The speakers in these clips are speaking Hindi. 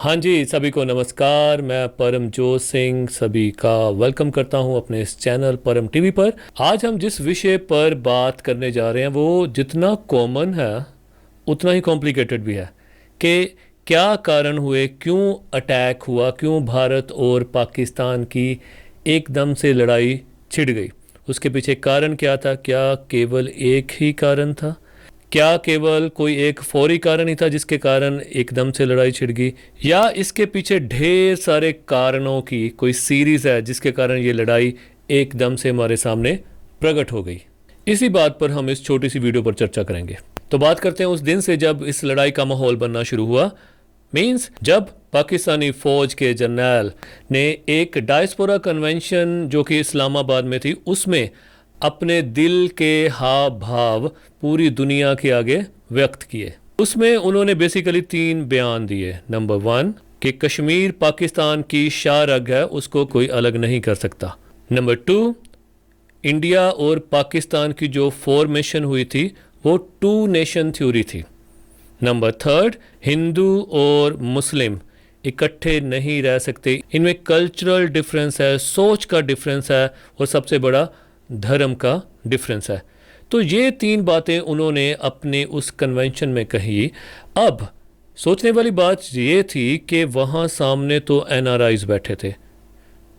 हाँ जी, सभी को नमस्कार। मैं परमजोत सिंह सभी का वेलकम करता हूँ अपने इस चैनल परम टीवी पर। आज हम जिस विषय पर बात करने जा रहे हैं वो जितना कॉमन है उतना ही कॉम्प्लिकेटेड भी है कि क्या कारण हुए, क्यों अटैक हुआ, क्यों भारत और पाकिस्तान की एकदम से लड़ाई छिड़ गई। उसके पीछे कारण क्या था? क्या केवल एक ही कारण था? क्या केवल कोई एक फौरी कारण ही था जिसके कारण एकदम से लड़ाई छिड़ गई, या इसके पीछे ढेर सारे कारणों की कोई सीरीज है जिसके कारण ये लड़ाई एकदम से हमारे सामने प्रकट हो गई? इसी बात पर हम इस छोटी सी वीडियो पर चर्चा करेंगे। तो बात करते हैं उस दिन से जब इस लड़ाई का माहौल बनना शुरू हुआ। मींस जब पाकिस्तानी फौज के जर्नल ने एक डायस्पोरा कन्वेंशन जो कि इस्लामाबाद में थी उसमें अपने दिल के हाव भाव पूरी दुनिया के आगे व्यक्त किए। उसमें उन्होंने बेसिकली 3 बयान दिए। नंबर 1 कि कश्मीर पाकिस्तान की शाह रग है, उसको कोई अलग नहीं कर सकता। नंबर 2 इंडिया और पाकिस्तान की जो फॉर्मेशन हुई थी वो 2 नेशन थ्योरी थी। नंबर 3 हिंदू और मुस्लिम इकट्ठे नहीं रह सकते, इनमें कल्चरल डिफरेंस है, सोच का डिफरेंस है और सबसे बड़ा धर्म का डिफरेंस है। तो ये 3 बातें उन्होंने अपने उस कन्वेंशन में कही। अब सोचने वाली बात ये थी कि वहाँ सामने तो एनआरआईज बैठे थे,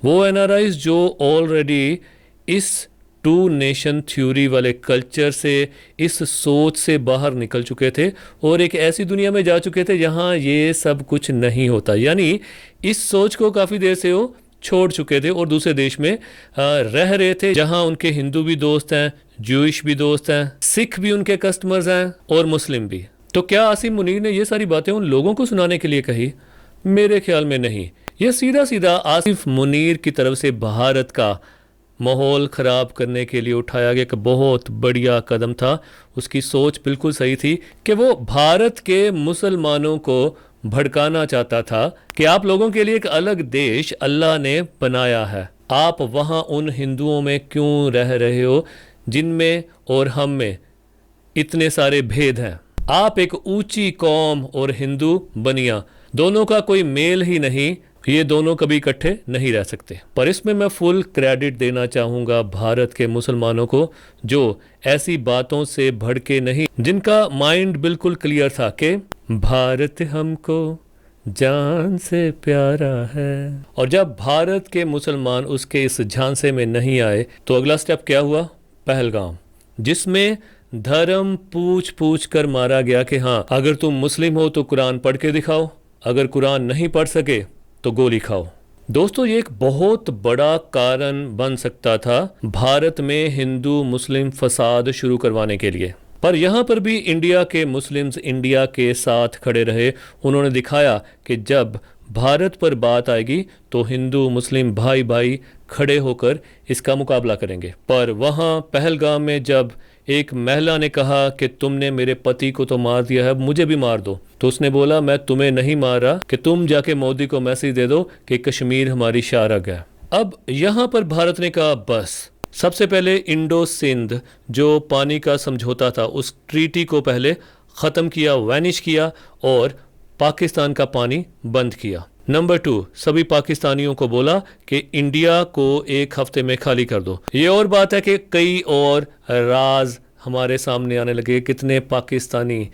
वो एनआरआईज जो ऑलरेडी इस 2 नेशन थ्योरी वाले कल्चर से, इस सोच से बाहर निकल चुके थे और एक ऐसी दुनिया में जा चुके थे जहाँ ये सब कुछ नहीं होता। यानी इस सोच को काफ़ी देर से वो छोड़ चुके थे और दूसरे देश में रह रहे थे जहां उनके हिंदू भी दोस्त हैं, ज्यूइश भी दोस्त हैं, सिख भी उनके कस्टमर्स हैं और मुस्लिम भी। तो क्या आसिम मुनीर ने ये सारी बातें उन लोगों को सुनाने के लिए कही? मेरे ख्याल में नहीं। ये सीधा सीधा आसिफ मुनीर की तरफ से भारत का माहौल ख़राब करने के लिए उठाया गया एक बहुत बढ़िया कदम था। उसकी सोच बिल्कुल सही थी कि वो भारत के मुसलमानों को भड़काना चाहता था कि आप लोगों के लिए एक अलग देश अल्लाह ने बनाया है, आप वहाँ उन हिंदुओं में क्यों रह रहे हो जिनमें और हम में इतने सारे भेद हैं। आप एक ऊंची कौम और हिंदू बनिया, दोनों का कोई मेल ही नहीं, ये दोनों कभी इकट्ठे नहीं रह सकते। पर इसमें मैं फुल क्रेडिट देना चाहूँगा भारत के मुसलमानों को जो ऐसी बातों से भड़के नहीं, जिनका माइंड बिल्कुल क्लियर था कि भारत हमको जान से प्यारा है। और जब भारत के मुसलमान उसके इस झांसे में नहीं आए तो अगला स्टेप क्या हुआ? पहलगाम, जिसमें धर्म पूछ पूछ कर मारा गया कि हाँ, अगर तुम मुस्लिम हो तो कुरान पढ़ के दिखाओ, अगर कुरान नहीं पढ़ सके तो गोली खाओ। दोस्तों, ये एक बहुत बड़ा कारण बन सकता था भारत में हिंदू मुस्लिम फसाद शुरू करवाने के लिए। पर यहाँ पर भी इंडिया के मुस्लिम्स इंडिया के साथ खड़े रहे। उन्होंने दिखाया कि जब भारत पर बात आएगी तो हिंदू मुस्लिम भाई भाई खड़े होकर इसका मुकाबला करेंगे। पर वहाँ पहलगाम में जब एक महिला ने कहा कि तुमने मेरे पति को तो मार दिया है, मुझे भी मार दो, तो उसने बोला मैं तुम्हें नहीं मारा, कि तुम जाके मोदी को मैसेज दे दो कि कश्मीर हमारी शाह रग है। अब यहाँ पर भारत ने कहा बस, सबसे पहले इंडो सिंध जो पानी का समझौता था उस ट्रीटी को पहले ख़त्म किया, वैनिश किया और पाकिस्तान का पानी बंद किया। नंबर 2, सभी पाकिस्तानियों को बोला कि इंडिया को 1 हफ्ते में खाली कर दो। ये और बात है कि कई और राज हमारे सामने आने लगे। कितने पाकिस्तानी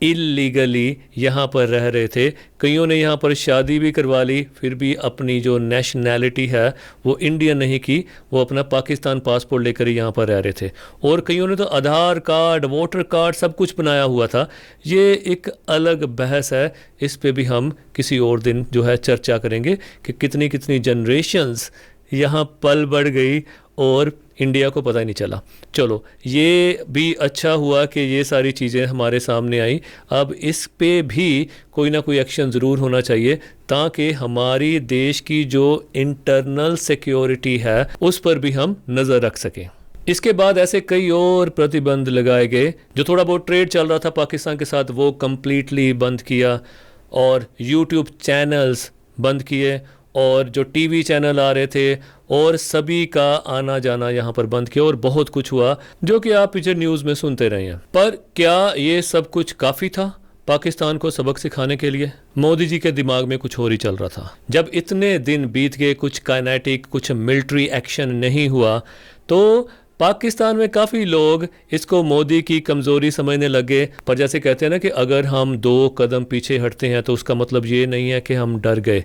इलीगली यहाँ पर रह रहे थे, कईयों ने यहाँ पर शादी भी करवा ली, फिर भी अपनी जो नेशनैलिटी है वो इंडियन नहीं की, वो अपना पाकिस्तान पासपोर्ट लेकर ही यहाँ पर रह रहे थे। और कईयों ने तो आधार कार्ड, वोटर कार्ड सब कुछ बनाया हुआ था। ये एक अलग बहस है, इस पे भी हम किसी और दिन जो है चर्चा करेंगे कि कितनी कितनी जनरेशन्स यहाँ पल बढ़ गई और इंडिया को पता ही नहीं चला। चलो, ये भी अच्छा हुआ कि ये सारी चीज़ें हमारे सामने आई। अब इस पे भी कोई ना कोई एक्शन ज़रूर होना चाहिए ताकि हमारी देश की जो इंटरनल सिक्योरिटी है उस पर भी हम नज़र रख सकें। इसके बाद ऐसे कई और प्रतिबंध लगाए गए। जो थोड़ा बहुत ट्रेड चल रहा था पाकिस्तान के साथ वो कम्प्लीटली बंद किया और यूट्यूब चैनल्स बंद किए और जो टीवी चैनल आ रहे थे और सभी का आना जाना यहाँ पर बंद किया और बहुत कुछ हुआ जो कि आप पीछे न्यूज़ में सुनते रहे हैं। पर क्या ये सब कुछ काफ़ी था? पाकिस्तान को सबक सिखाने के लिए? मोदी जी के दिमाग में कुछ और ही चल रहा था। जब इतने दिन बीत गए, कुछ काइनेटिक, कुछ मिलिट्री एक्शन नहीं हुआ, तो पाकिस्तान में काफ़ी लोग इसको मोदी की कमज़ोरी समझने लगे। पर जैसे कहते हैं ना कि अगर हम 2 कदम पीछे हटते हैं तो उसका मतलब ये नहीं है कि हम डर गए।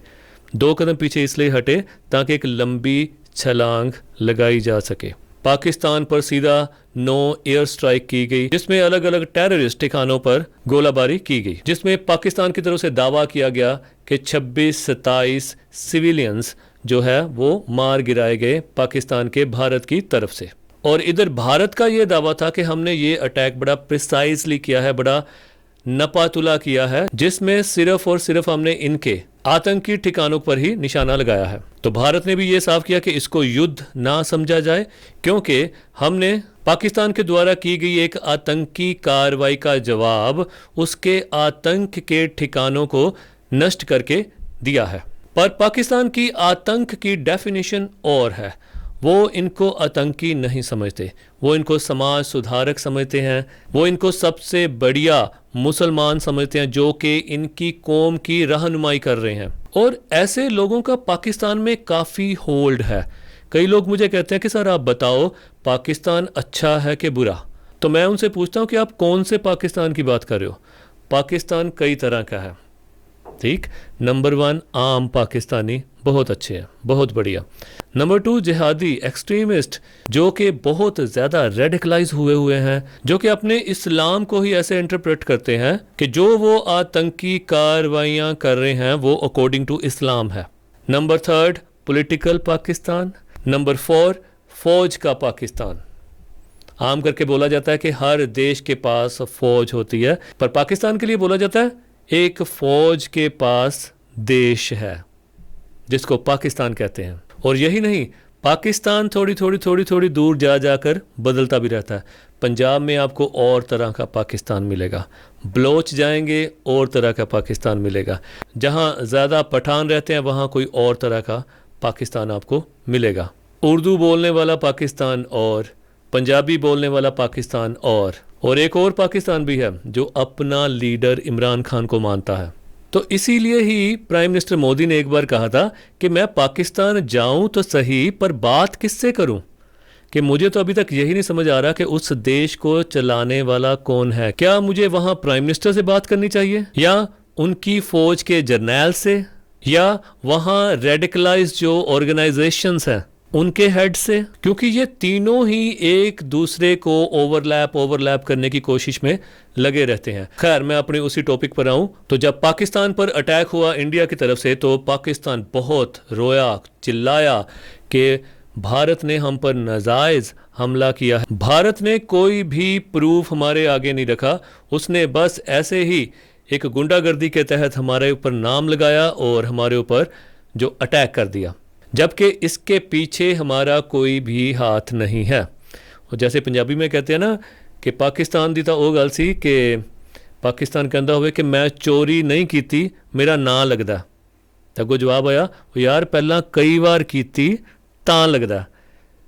2 कदम पीछे इसलिए हटे ताकि एक लंबी छलांग लगाई जा सके। पाकिस्तान पर सीधा 9 एयर स्ट्राइक की गई, जिसमें अलग अलग टेररिस्ट ठिकानों पर गोलाबारी की गई, जिसमें पाकिस्तान की तरफ से दावा किया गया कि 26-27 सिविलियंस जो है वो मार गिराए गए पाकिस्तान के भारत की तरफ से। और इधर भारत का ये दावा था कि हमने ये अटैक बड़ा प्रिसाइजली किया है, बड़ा नपातुला किया है, जिसमें सिर्फ और सिर्फ हमने इनके आतंकी ठिकानों पर ही निशाना लगाया है। तो भारत ने भी ये साफ किया कि इसको युद्ध ना समझा जाए, क्योंकि हमने पाकिस्तान के द्वारा की गई एक आतंकी कार्रवाई का जवाब उसके आतंक के ठिकानों को नष्ट करके दिया है। पर पाकिस्तान की आतंक की डेफिनेशन और है। वो इनको आतंकी नहीं समझते, वो इनको समाज सुधारक समझते हैं, वो इनको सबसे बढ़िया मुसलमान समझते हैं जो कि इनकी कौम की रहनुमाई कर रहे हैं। और ऐसे लोगों का पाकिस्तान में काफ़ी होल्ड है। कई लोग मुझे कहते हैं कि सर आप बताओ पाकिस्तान अच्छा है कि बुरा। तो मैं उनसे पूछता हूँ कि आप कौन से पाकिस्तान की बात कर रहे हो। पाकिस्तान कई तरह का है, ठीक। नंबर 1 आम पाकिस्तानी बहुत अच्छे हैं, बहुत बढ़िया। नंबर 2 जिहादी एक्सट्रीमिस्ट जो कि बहुत ज़्यादा रेडिकलाइज हुए हैं, जो कि अपने इस्लाम को ही ऐसे इंटरप्रेट करते हैं कि जो वो आतंकी कार्रवाइयाँ कर रहे हैं वो अकॉर्डिंग टू इस्लाम है। Number 3 political Pakistan. नंबर 4 फौज का पाकिस्तान। आम करके बोला जाता है कि हर देश के पास फौज होती है, पर पाकिस्तान के लिए बोला जाता है एक फौज के पास देश है, जिसको पाकिस्तान कहते हैं। और यही नहीं, पाकिस्तान थोड़ी दूर जाकर बदलता भी रहता है। पंजाब में आपको और तरह का पाकिस्तान मिलेगा, बलोच जाएंगे और तरह का पाकिस्तान मिलेगा, जहाँ ज़्यादा पठान रहते हैं वहाँ कोई और तरह का पाकिस्तान आपको मिलेगा। उर्दू बोलने वाला पाकिस्तान और पंजाबी बोलने वाला पाकिस्तान और एक और पाकिस्तान भी है जो अपना लीडर इमरान खान को मानता है। तो इसीलिए ही प्राइम मिनिस्टर मोदी ने एक बार कहा था कि मैं पाकिस्तान जाऊं तो सही, पर बात किससे करूं, कि मुझे तो अभी तक यही नहीं समझ आ रहा कि उस देश को चलाने वाला कौन है। क्या मुझे वहां प्राइम मिनिस्टर से बात करनी चाहिए, या उनकी फौज के जर्नैल से, या वहां रेडिकलाइज जो ऑर्गेनाइजेशंस हैं उनके हेड से? क्योंकि ये तीनों ही एक दूसरे को ओवरलैप करने की कोशिश में लगे रहते हैं। खैर, मैं अपने उसी टॉपिक पर आऊं तो जब पाकिस्तान पर अटैक हुआ इंडिया की तरफ से, तो पाकिस्तान बहुत रोया, चिल्लाया कि भारत ने हम पर नाजायज हमला किया है। भारत ने कोई भी प्रूफ हमारे आगे नहीं रखा, उसने बस ऐसे ही एक गुंडागर्दी के तहत हमारे ऊपर नाम लगाया और हमारे ऊपर जो अटैक कर दिया, जबकि इसके पीछे हमारा कोई भी हाथ नहीं है। और जैसे पंजाबी में कहते हैं ना कि पाकिस्तान दी तो वो गल सी कि पाकिस्तान कहता हुए कि मैं चोरी नहीं की, मेरा ना लगता। तगो जवाब आया, यार पहला कई बार की तां लगता।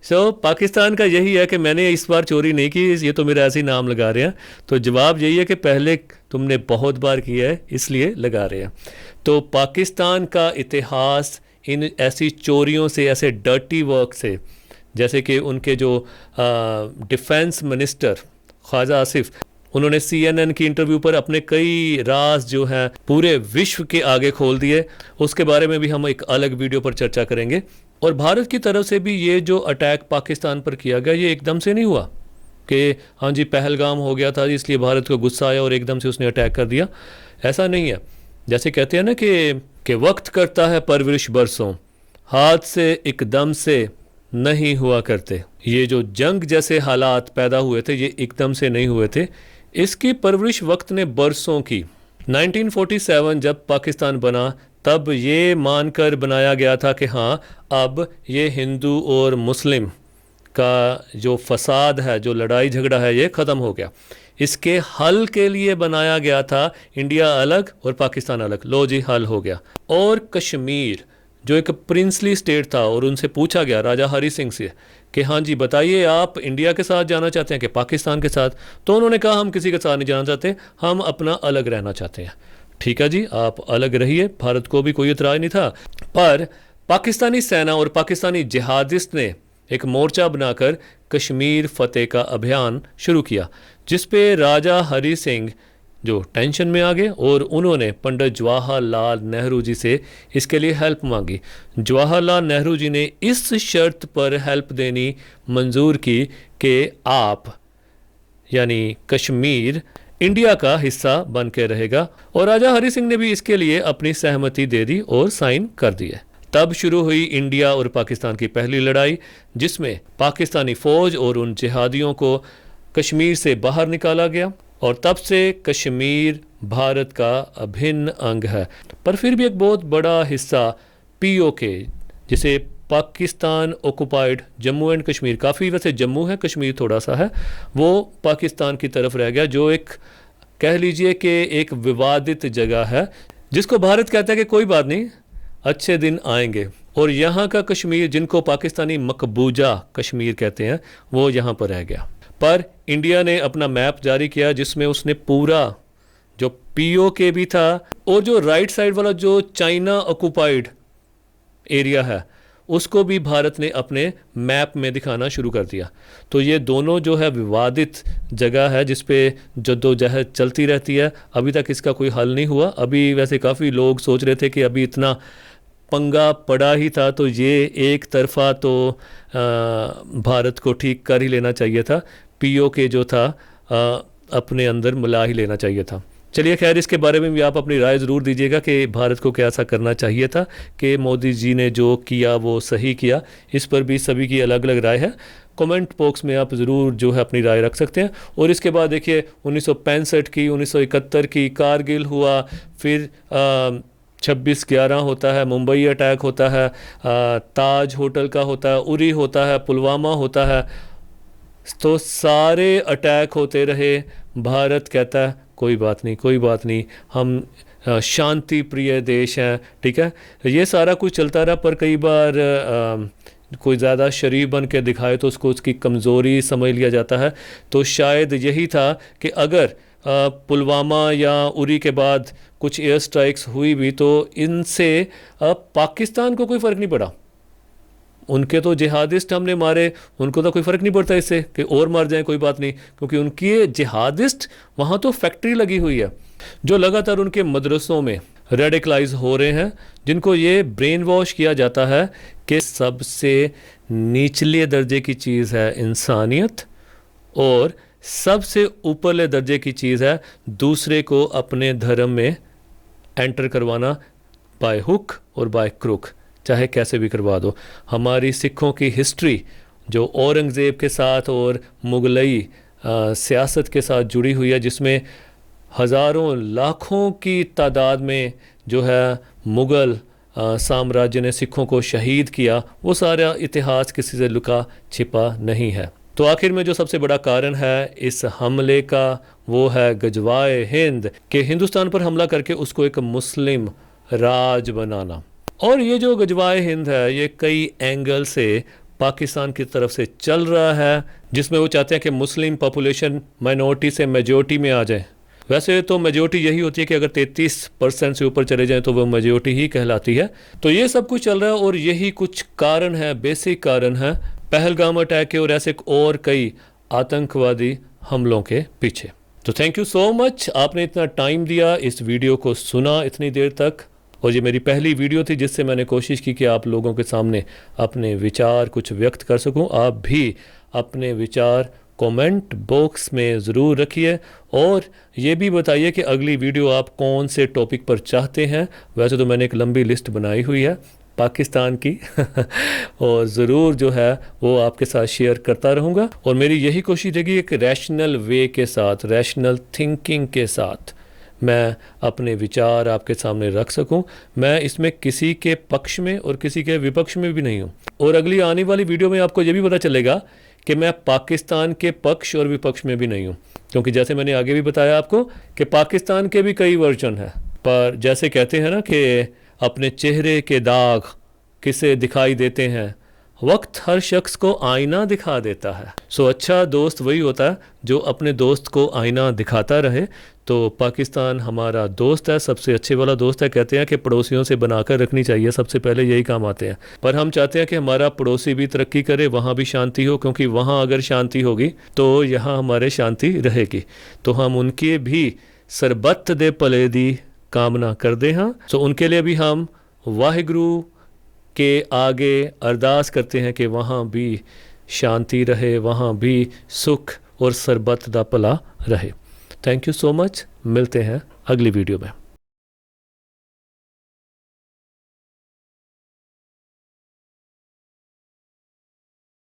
सो पाकिस्तान का यही है कि मैंने इस बार चोरी नहीं की, ये तो मेरा ऐसे ही नाम लगा रहे हैं। तो जवाब यही है कि पहले तुमने बहुत बार किया है इसलिए लगा रहे हैं। तो पाकिस्तान का इतिहास इन ऐसी चोरियों से, ऐसे डर्टी वर्क से, जैसे कि उनके जो डिफेंस मिनिस्टर ख्वाजा आसिफ, उन्होंने CNN की इंटरव्यू पर अपने कई राज जो हैं पूरे विश्व के आगे खोल दिए। उसके बारे में भी हम एक अलग वीडियो पर चर्चा करेंगे। और भारत की तरफ से भी ये जो अटैक पाकिस्तान पर किया गया, ये एकदम से नहीं हुआ कि हाँ जी पहलगाम हो गया था इसलिए भारत को गुस्सा आया और एकदम से उसने अटैक कर दिया। ऐसा नहीं है। जैसे कहते हैं ना कि वक्त करता है परवरिश बरसों, हाथ से एकदम से नहीं हुआ करते। ये जो जंग जैसे हालात पैदा हुए थे ये एकदम से नहीं हुए थे, इसकी परवरिश वक्त ने बरसों की। 1947 जब पाकिस्तान बना तब ये मानकर बनाया गया था कि हाँ अब ये हिंदू और मुस्लिम का जो फसाद है, जो लड़ाई झगड़ा है, ये ख़त्म हो गया। इसके हल के लिए बनाया गया था इंडिया अलग और पाकिस्तान अलग। लो जी, हल हो गया। और कश्मीर जो एक प्रिंसली स्टेट था, और उनसे पूछा गया राजा हरि सिंह से कि हाँ जी बताइए, आप इंडिया के साथ जाना चाहते हैं कि पाकिस्तान के साथ? तो उन्होंने कहा हम किसी के साथ नहीं जाना चाहते, हम अपना अलग रहना चाहते हैं। ठीक है जी, आप अलग रहिए, भारत को भी कोई इतराज़ नहीं था। पर पाकिस्तानी सेना और पाकिस्तानी जिहादिस्ट ने एक मोर्चा बनाकर कश्मीर फतेह का अभियान शुरू किया, जिस पे राजा हरि सिंह जो टेंशन में आ गए और उन्होंने पंडित जवाहरलाल नेहरू जी से इसके लिए हेल्प मांगी। जवाहरलाल नेहरू जी ने इस शर्त पर हेल्प देनी मंजूर की कि आप यानी कश्मीर इंडिया का हिस्सा बन के रहेगा, और राजा हरि सिंह ने भी इसके लिए अपनी सहमति दे दी और साइन कर दिए। तब शुरू हुई इंडिया और पाकिस्तान की पहली लड़ाई, जिसमें पाकिस्तानी फौज और उन जिहादियों को कश्मीर से बाहर निकाला गया, और तब से कश्मीर भारत का अभिन्न अंग है। पर फिर भी एक बहुत बड़ा हिस्सा पीओके, जिसे पाकिस्तान ऑक्युपाइड जम्मू एंड कश्मीर, काफ़ी वैसे जम्मू है, कश्मीर थोड़ा सा है, वो पाकिस्तान की तरफ रह गया, जो एक कह लीजिए कि एक विवादित जगह है, जिसको भारत कहता है कि कोई बात नहीं, अच्छे दिन आएंगे। और यहाँ का कश्मीर, जिनको पाकिस्तानी मकबूजा कश्मीर कहते हैं, वो यहाँ पर रह गया। पर इंडिया ने अपना मैप जारी किया, जिसमें उसने पूरा जो पीओके भी था और जो राइट साइड वाला जो चाइना ऑक्युपाइड एरिया है, उसको भी भारत ने अपने मैप में दिखाना शुरू कर दिया। तो ये दोनों जो है विवादित जगह है, जिस पे जद्दोजहद चलती रहती है। अभी तक इसका कोई हल नहीं हुआ। अभी वैसे काफ़ी लोग सोच रहे थे कि अभी इतना पंगा पड़ा ही था, तो ये एक तरफा तो भारत को ठीक कर ही लेना चाहिए था, पीओके जो था अपने अंदर मिला ही लेना चाहिए था। चलिए खैर, इसके बारे में भी आप अपनी राय ज़रूर दीजिएगा कि भारत को क्या ऐसा करना चाहिए था कि मोदी जी ने जो किया वो सही किया। इस पर भी सभी की अलग अलग राय है। कमेंट बॉक्स में आप ज़रूर जो है अपनी राय रख सकते हैं। और इसके बाद देखिए 1965 की, 1971 की कारगिल हुआ, फिर 26/11 होता है, मुंबई अटैक होता है, ताज होटल का होता है, उरी होता है, पुलवामा होता है। तो सारे अटैक होते रहे। भारत कहता है कोई बात नहीं, कोई बात नहीं, हम शांति प्रिय देश हैं, ठीक है। ये सारा कुछ चलता रहा। पर कई बार कोई ज़्यादा शरीफ बन के दिखाए तो उसको उसकी कमज़ोरी समझ लिया जाता है। तो शायद यही था कि अगर पुलवामा या उरी के बाद कुछ एयर स्ट्राइक्स हुई भी तो इनसे पाकिस्तान को कोई फ़र्क नहीं पड़ा। उनके तो जिहादिस्ट हमने मारे, उनको तो कोई फ़र्क नहीं पड़ता इससे कि और मार जाएं, कोई बात नहीं, क्योंकि उनकी जिहादिस्ट वहाँ तो फैक्ट्री लगी हुई है जो लगातार उनके मदरसों में रेडिकलाइज हो रहे हैं, जिनको ये ब्रेन वॉश किया जाता है कि सबसे निचले दर्जे की चीज़ है इंसानियत और सबसे ऊपरले दर्जे की चीज़ है दूसरे को अपने धर्म में एंटर करवाना, बाय हुक और बाय क्रुक, चाहे कैसे भी करवा दो। हमारी सिखों की हिस्ट्री जो औरंगज़ेब के साथ और मुगलई सियासत के साथ जुड़ी हुई है, जिसमें हज़ारों लाखों की तादाद में जो है मुग़ल साम्राज्य ने सिखों को शहीद किया, वो सारा इतिहास किसी से लुका छिपा नहीं है। तो आखिर में जो सबसे बड़ा कारण है इस हमले का वो है गजवाए हिंद, कि हिंदुस्तान पर हमला करके उसको एक मुस्लिम राज बनाना। और ये जो गजवाए हिंद है ये कई एंगल से पाकिस्तान की तरफ से चल रहा है, जिसमें वो चाहते हैं कि मुस्लिम पॉपुलेशन माइनॉरिटी से मेजॉरिटी में आ जाए। वैसे तो मेजॉरिटी यही होती है कि अगर 33% से ऊपर चले जाएं तो वो मेजॉरिटी ही कहलाती है। तो ये सब कुछ चल रहा है और यही कुछ कारण है, बेसिक कारण है पहलगाम अटैक के और ऐसे और कई आतंकवादी हमलों के पीछे। तो थैंक यू सो मच, आपने इतना टाइम दिया, इस वीडियो को सुना इतनी देर तक। और ये मेरी पहली वीडियो थी जिससे मैंने कोशिश की कि आप लोगों के सामने अपने विचार कुछ व्यक्त कर सकूं। आप भी अपने विचार कमेंट बॉक्स में ज़रूर रखिए और ये भी बताइए कि अगली वीडियो आप कौन से टॉपिक पर चाहते हैं। वैसे तो मैंने एक लंबी लिस्ट बनाई हुई है पाकिस्तान की और ज़रूर जो है वो आपके साथ शेयर करता रहूँगा। और मेरी यही कोशिश रहेगी एक रैशनल वे के साथ, रैशनल थिंकिंग के साथ मैं अपने विचार आपके सामने रख सकूं। मैं इसमें किसी के पक्ष में और किसी के विपक्ष में भी नहीं हूं। और अगली आने वाली वीडियो में आपको ये भी पता चलेगा कि मैं पाकिस्तान के पक्ष और विपक्ष में भी नहीं हूं, क्योंकि जैसे मैंने आगे भी बताया आपको कि पाकिस्तान के भी कई वर्जन हैं। पर जैसे कहते हैं ना कि अपने चेहरे के दाग किसे दिखाई देते हैं। वक्त हर शख्स को आईना दिखा देता है। सो अच्छा दोस्त वही होता है जो अपने दोस्त को आईना दिखाता रहे। तो पाकिस्तान हमारा दोस्त है, सबसे अच्छे वाला दोस्त है। कहते हैं कि पड़ोसियों से बनाकर रखनी चाहिए, सबसे पहले यही काम आते हैं। पर हम चाहते हैं कि हमारा पड़ोसी भी तरक्की करे, वहाँ भी शांति हो, क्योंकि वहाँ अगर शांति होगी तो यहाँ हमारे शांति रहेगी। तो हम उनके भी सरबत दे भले दी कामना करते हैं। सो उनके लिए भी हम वाहिगुरू के आगे अरदास करते हैं कि वहाँ भी शांति रहे, वहाँ भी सुख और सरबत दा भला रहे। Thank you so much. मिलते हैं अगली वीडियो में।